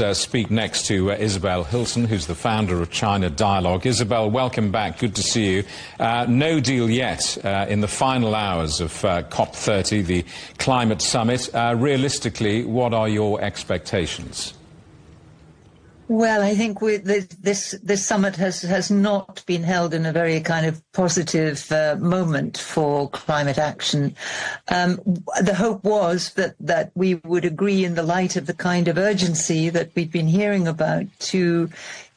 Let's speak next to Isabel Hilton, who's the founder of China Dialogue. Isabel, welcome back. Good to see you. No deal yet in the final hours of COP30, the climate summit. Realistically, what are your expectations? Well, I think this summit has not been held in a very kind of positive moment for climate action. The hope was that we would agree, in the light of the kind of urgency that we've been hearing about, to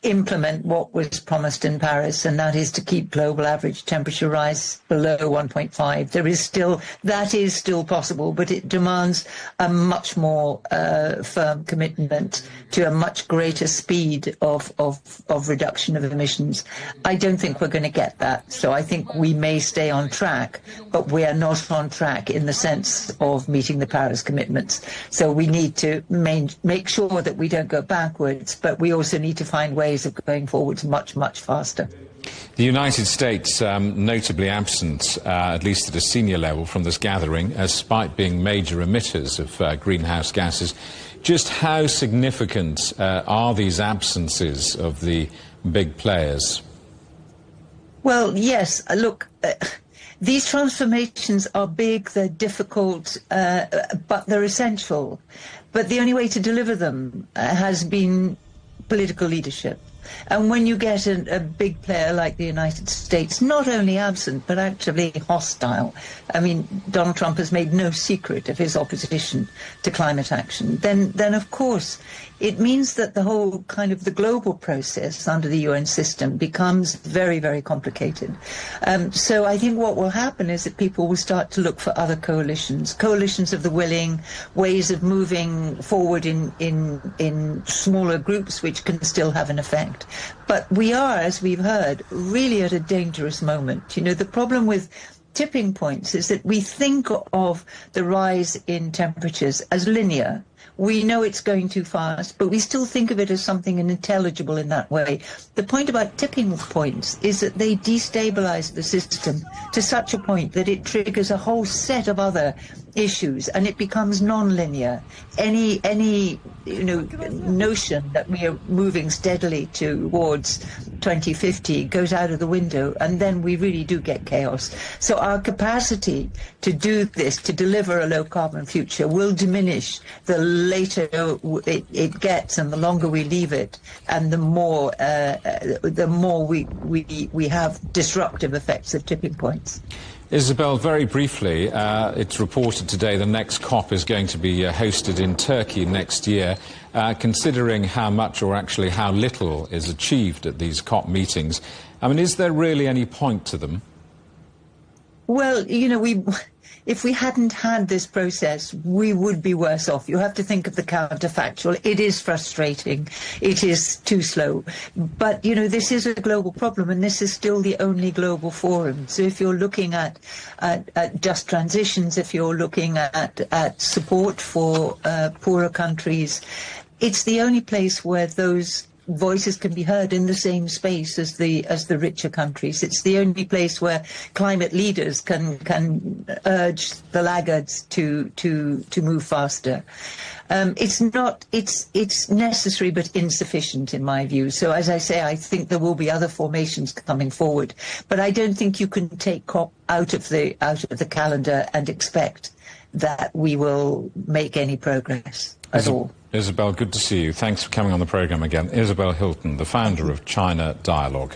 implement what was promised in Paris, and that is to keep global average temperature rise below 1.5. That is still possible, but it demands a much more firm commitment to a much greater speed of reduction of emissions. I don't think we're going to get that. So I think we may stay on track, but we are not on track in the sense of meeting the Paris commitments. So we need to make sure that we don't go backwards, but we also need to find ways of going forwards much, much faster. The United States notably absent, at least at a senior level, from this gathering, despite being major emitters of greenhouse gases. Just how significant are these absences of the big players? Well, yes, look, these transformations are big, they're difficult, but they're essential. But the only way to deliver them has been political leadership. And when you get a big player like the United States, not only absent, but actually hostile, I mean, Donald Trump has made no secret of his opposition to climate action, then of course, it means that the whole kind of the global process under the UN system becomes very, very complicated. So I think what will happen is that people will start to look for other coalitions of the willing, ways of moving forward in smaller groups which can still have an effect. But we are, as we've heard, really at a dangerous moment. You know, the problem with tipping points is that we think of the rise in temperatures as linear. We know it's going too fast, but we still think of it as something unintelligible in that way. The point about tipping points is that they destabilize the system to such a point that it triggers a whole set of other issues, and it becomes non-linear. Any notion that we are moving steadily towards 2050 goes out of the window, and then we really do get chaos. So our capacity to do this, to deliver a low-carbon future, will diminish the later it gets, and the longer we leave it, and the more we have disruptive effects of tipping points. Isabel, very briefly, it's reported today the next COP is going to be hosted in Turkey next year. Considering how much, or actually how little, is achieved at these COP meetings, I mean, is there really any point to them? Well, you know, if we hadn't had this process, we would be worse off. You have to think of the counterfactual. It is frustrating. It is too slow. But, you know, this is a global problem, and this is still the only global forum. So if you're looking at just transitions, if you're looking at support for poorer countries, it's the only place where those voices can be heard in the same space as the richer countries. It's the only place where climate leaders can urge the laggards to move faster. It's necessary but insufficient in my view. So as I say, I think there will be other formations coming forward, but I don't think you can take COP out of the calendar and expect that we will make any progress at all. Isabel, good to see you. Thanks for coming on the programme again. Isabel Hilton, the founder of China Dialogue.